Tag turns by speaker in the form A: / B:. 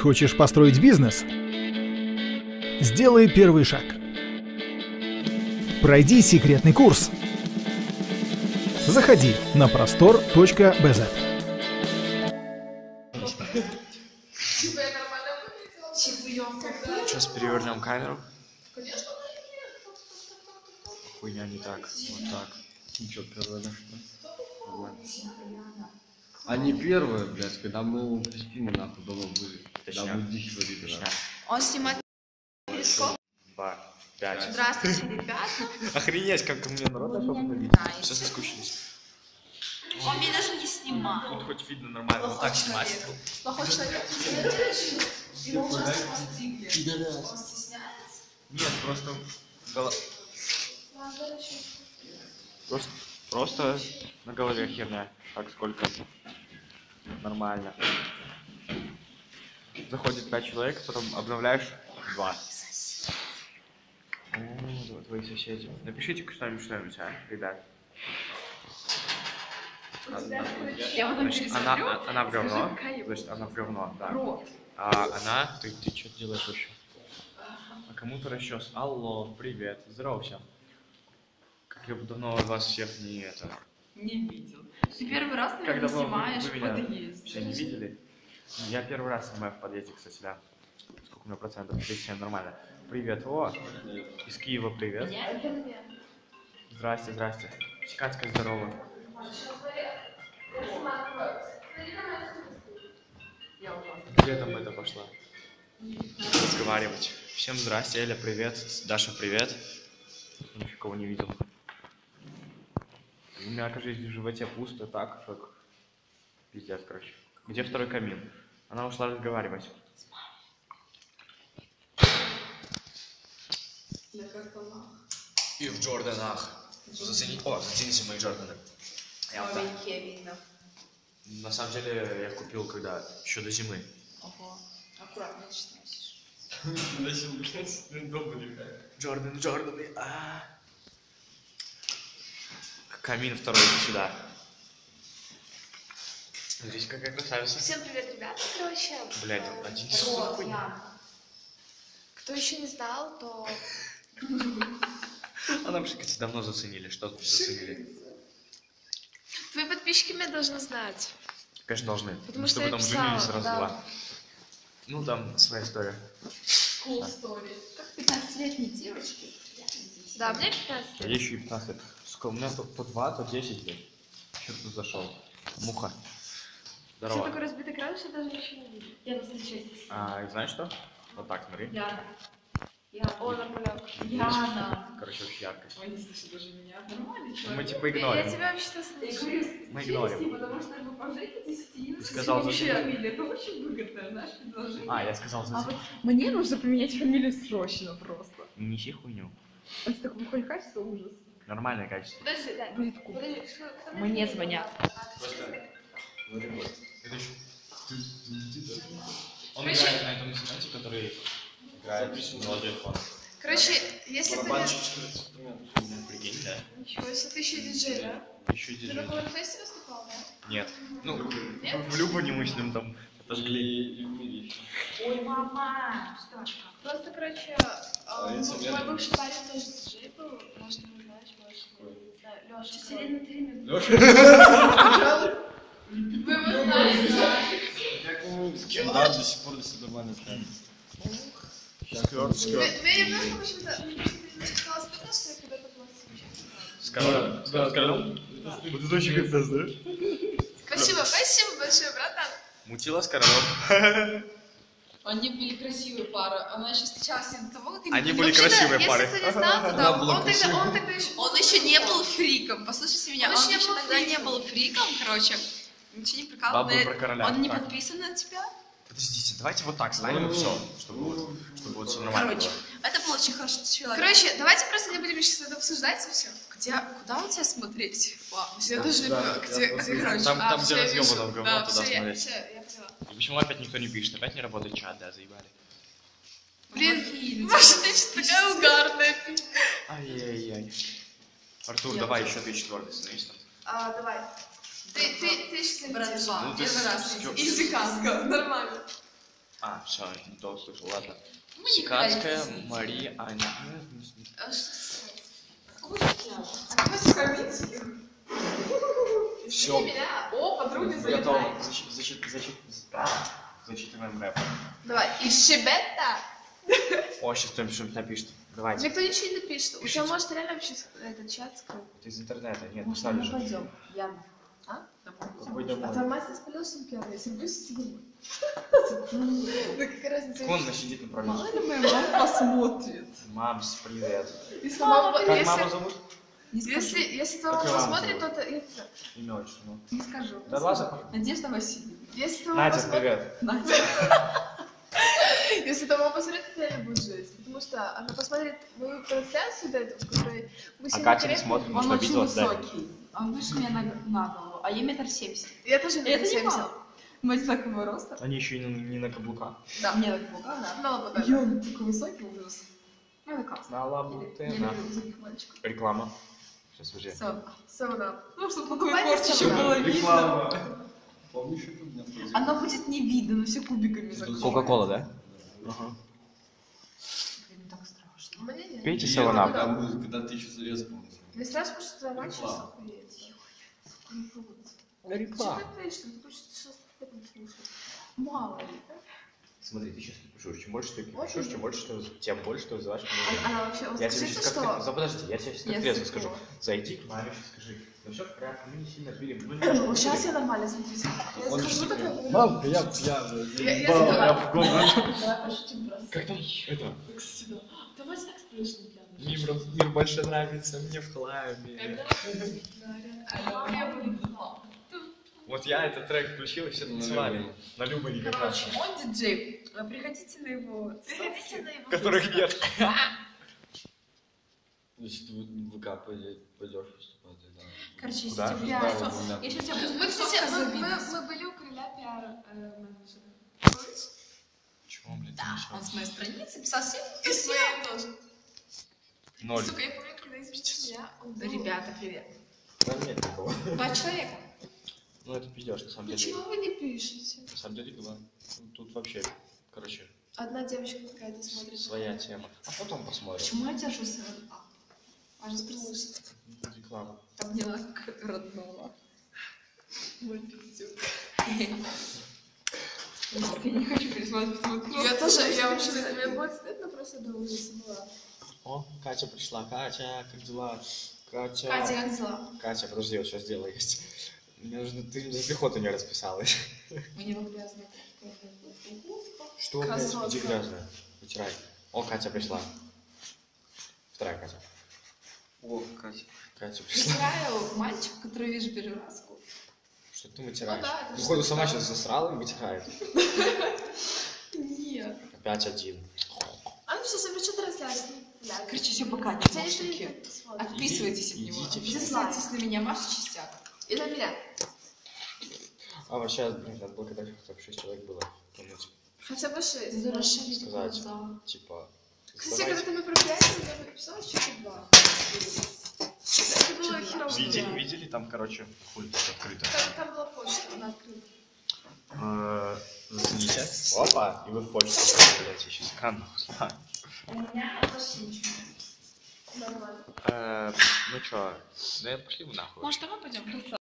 A: Хочешь построить бизнес? Сделай первый шаг. Пройди секретный курс. Заходи на prostor.bz.
B: Сейчас перевернем камеру. Хуйня не так. Вот так.
C: Ничего, первое на что? А не первое, блядь, когда мы у Кристины нахуй дома были. Когда мы дичь варили.
D: Он снимает перископ.
B: 2, 5.
D: Здравствуйте, ребята.
B: Охренеть, как ко мне народ начал подходить. Все соскучились.
D: Он меня даже не снимал.
B: Тут хоть видно нормально, вот так снимать.
D: Плохой человек. Его ужасно постригли. Он стесняется?
B: Нет, просто на голове херня. Так сколько? Нормально. Заходит 5 человек, потом обновляешь 2. О, твои соседи. Напишите что-нибудь, а, ребят.
D: Я потом пересмотрю.
B: Она в говно. Значит, она в говно, да. А она... Ты что делаешь вообще? А кому-то расчес. Алло, привет. Здорово всем. Как я давно вас всех не это...
D: Не видел. Ты первый раз, наверное,
B: Когда
D: снимаешь
B: вы
D: в
B: меня
D: подъезде.
B: все не видели? Я первый раз снимаю в подъезде, кстати, да. Сколько у меня процентов? 37, нормально. Привет, о! Из Киева привет. Здрасте, здрасте. Чеканская здорово. Где там это пошла? Разговаривать. Всем здрасте, Эля, привет. Даша, привет. Никого не видел. У меня, кажется, в животе пусто, так, как... Пиздец, короче. Где второй камин? Она ушла разговаривать. И в Джорданах. Зацените мои Джорданы. На самом деле, я купил когда? Еще до зимы.
D: Ого. Аккуратно носишь.
B: Джорданы. Камин второй сюда. Здесь какая красавица.
E: Всем привет, ребята, короче.
B: Блядь, один
E: Вот, кто еще не знал, то...
B: Она, кстати, давно заценили. Что заценили?
E: Твои подписчики меня должны знать.
B: Конечно, должны.
E: Потому
B: чтобы
E: что
B: там
E: я писала,
B: женились раз
E: да.
B: два. Ну, там своя история.
D: Cool story. Как 15-летней девочки.
E: Да, мне 15
B: А
E: лет.
B: еще и 15 лет. Сука, у меня то 2, то 10 лет. Черт тут зашел. Муха.
E: Все
B: Здорово.
E: такой разбитый кран, что даже ничего не видно.
D: Я встречаюсь.
B: А, и знаешь что? Вот так, смотри.
D: Яна.
E: О, Наполеон.
D: Яна.
B: Короче, очень яркость.
D: Ой, не слышу даже меня. Нормальный
B: Мы
D: человек.
B: типа
E: Я
B: игнорим.
E: тебя вообще-то
D: Я
E: слышу.
D: говорю,
B: Мы
D: встречались
B: игнорим.
D: с ним, потому что вы пожить 10 минут.
B: Сказал,
D: вообще
B: зачем?
D: фамилия. Это очень выгодное, знаешь, предложение.
B: А, я сказал
D: А
B: за
D: вот мне нужно поменять фамилию срочно просто.
B: Не неси хуйню.
D: Он что, такое выходит качество ужас.
B: Нормальное качество.
E: Подожди, да.
D: Будет купить.
E: Подожди, что- кто
D: Мне
E: мне
D: звонят.
B: Он играет на этом инструменте, который играет на телефон.
E: Короче, если ты...
B: Прикинь, да?
E: Ничего, если ты еще диджей, да?
B: Еще
E: Ты
B: диджей.
E: на Колорфесте выступал, да?
B: Нет. Ну,
E: Нет?
B: в любом немыслимом там. Это же
D: Ой, мама. Что?
E: Просто, короче, мой бывший парень тоже диджей был. Может, не знаешь, может, Леша.
D: Селена Трина.
E: Вы его знаете, да?
C: Да, до сих пор до сих нормально ставим.
E: Мне немножко почему-то немножко стало стыдно, что я когда-то была с
B: С Королем? Вот это очень капец, да?
E: Спасибо большое, братан.
B: Мутила с Королем.
D: Они были красивые пара. Она еще встречалась до того, как
B: Они были
E: Вообще-то,
B: красивые пары.
E: Если кто не знал, то
C: Она
E: да,
C: была
E: он тогда еще...
D: Он еще не был фриком. Послушайте меня,
E: Он
D: он
E: еще не
D: еще
E: был
D: тогда не
E: фриком.
D: был фриком, короче. Ничего не прикалывал.
B: Бабу про короля.
D: Он не
B: Так.
D: подписан на тебя.
B: Подождите, давайте вот так станем и все. Чтобы вот все нормально
D: Короче,
B: было.
D: это был очень хороший человек.
E: Короче, давайте просто не будем сейчас это обсуждать и все.
D: Куда у тебя смотреть? Вау, я
C: Да,
D: даже не
C: да,
D: поняла,
C: я
D: где,
C: просто-
D: короче.
B: Там,
E: всё,
B: где
E: я вижу.
B: разъебано в говно,
E: Да,
B: туда
E: всё,
B: смотреть.
E: я поняла.
B: И почему опять никто не пишет? Опять не работает чат, да, заебали.
E: Блин, Маша, ты что такая угарная.
B: Ай-яй-яй. Артур, давай еще ты четвертый становись там.
E: Давай.
D: Ты сейчас братва.
B: Ну, ты
D: Первый раз.
B: с-
D: И Сиканска. Нормально.
B: А, все, не то услышал, ладно.
D: Мы не
B: Сиканская,
D: играем.
B: Мария, Аня.
D: А что с- А давай сухоминских.
B: Все,
D: О, подруги
B: готово.
D: залетают.
B: Зачитываем рэп.
D: Давай. И щебета.
B: О, сейчас кто-нибудь что-нибудь напишет. Давайте.
D: Никто ничего не напишет. У тебя может реально вообще этот чат скрыть.
B: Это из интернета. Нет, писали же.
F: Пойдем, Яна.
D: А?
B: Какой
D: А
B: домой?
D: формат не спалился первый, если будешь сидеть. Да какая разница?
B: Вон она сидит напролет.
F: Мало ли моя мама посмотрит.
B: Мамс, привет.
D: Если мама,
B: Как маму зовут?
F: Не скажу.
D: если твоя
B: Как
D: мама
B: маму
D: посмотрит,
B: зовут?
D: то это...
B: Имя, отчество.
F: Не скажу.
B: Да ладно.
F: Надежда Васильевна.
D: Если твоя мама
B: Надя,
D: посмотрит...
B: привет.
F: Надя.
D: Если твоя мама посмотрит, то реально будет жесть. Потому что она посмотрит мою трансляцию, да, эту, в которой мы
B: А
D: сегодня
B: Катя не
D: корректно-
B: смотрит,
F: Он
B: что
F: очень
B: обиделась, да?
F: высокий. Он выше меня на голову, а я 1,70 м.
D: Я тоже не
F: Это не
D: 70.
F: мало. Мы одинакового роста.
B: Они еще и не на каблуках.
D: Да.
F: Не, на каблуках, да.
D: На лобота.
F: И он такой высокий ужас. Ну, это классно.
B: На
F: Я
B: лабутена.
F: люблю высоких мальчиков.
B: Реклама. Сейчас уже.
F: Все.
D: Сауна.
F: Ну, чтобы
D: Покупайте
F: такой корч еще
D: сауна.
F: было видно.
C: Реклама. Помнишь, это у меня в
F: Оно будет не видно, но все кубиками закроется.
B: Кока-кола, да? Ага.
F: Блин, так страшно.
D: Мне нет.
B: Пейте
C: Нет,
B: саванап.
C: когда ты еще залез, помню.
D: Мне страшно, потому что раньше
C: Реклама.
D: охуеть.
B: Реклама.
D: Что ты пишешь? Ты хочешь что-то слушать? Мало ли, да?
B: Смотри, ты сейчас пишешь. Чем больше ты
D: Вот
B: пишешь,
D: и-
B: тем больше ты вызываешь меня.
D: Она вообще... Вот
B: Я тебе
D: скажите,
B: сейчас
D: что...
B: как подожди, я тебе сейчас
F: Я
B: как резко
F: слепого.
B: скажу. Зайди к маме, сейчас скажи. Ну все в порядке, мы не сильно пили.
D: Вот сейчас я нормально, смотрите. Я
C: Он
D: скажу
C: же
D: такое...
C: такой, мам, я пьяный.
D: Я
C: Мам,
D: сказала.
C: я в комнате.
E: Давай пошутим просто.
B: Как там? Это?
E: Так сюда. Давайте так сплошно пьяный.
B: Мир больше нравится мне в хламе.
E: А я буду дома.
B: Вот я этот трек включил и все танцевали. На Любе никогда.
E: Короче, он диджей. Приходите на его...
D: Приходите на его...
B: Которых нет.
C: Если ты в ВК пойдешь выступать, да.
F: Короче, если
B: Куда?
F: тебе
D: Я-
F: пиар, если тебе будет
D: Мы, кстати,
F: завидеть.
D: мы были у короля пиар-менеджера.
B: Чего, блядь,
F: Да, он с моей страницы писал всем.
D: И своим тоже.
B: Ноль.
D: Сука, я помню, когда из меня он был...
F: Ребята, привет.
B: Там нет никого.
F: 2 человека.
B: Ну это пиздешь, на самом деле.
D: Почему вы не пишете?
B: На самом деле, да. Тут вообще, короче,
D: Одна девочка какая-то смотрит.
B: своя тема. А потом посмотрим.
F: Почему я держу своего
D: Важно спросить.
B: Реклама.
F: обняла как родного?
D: Мой пиздюк.
F: Я не хочу пересматривать твой
D: Я тоже, я вообще, мне будет стыдно просто думаю, если была.
B: О, Катя пришла. Катя, как дела? Катя.
D: Катя, как дела?
B: Катя, подожди, вот сейчас дело есть. Мне нужно, ты за пехоту не расписалась.
F: У него грязная
B: Что, блядь,
D: Красотка.
B: иди грязная. Вытирай. О, Катя пришла. Вторая Катя.
C: О, Катя.
B: Катя пришла.
F: Вытираю мальчик, который вижу первый раз.
B: Что ты вытираешь?
D: Ну да, это
B: Походу,
D: что-то
B: сама
D: да.
B: сейчас засрала и вытирает.
F: Нет.
B: Опять один.
D: А ну все, запрещу трансляцию.
F: Короче, все пока,
D: Хотя никто не
F: чмошники.
D: смотрит.
F: Отписывайтесь от него.
B: Идите все.
F: Подписывайтесь на меня, Маша Чистяк.
D: И на меня.
B: А вот сейчас, блин, надо было, когда хотя бы 6 человек было. Помните,
D: Хотя бы 6.
B: сказать, типа...
D: Кстати, когда ты мне про 5, я написала еще 2. Это было херово.
B: Видели там, короче, хуй тут открыто.
D: Там была почта, она открыта.
B: Зацените. Опа, и вы в почту. Блять, я сейчас экран узнаю.
F: У меня почти ничего.
D: Нормально.
B: Ну чё, да пошли вы нахуй.
E: Может, домой пойдем?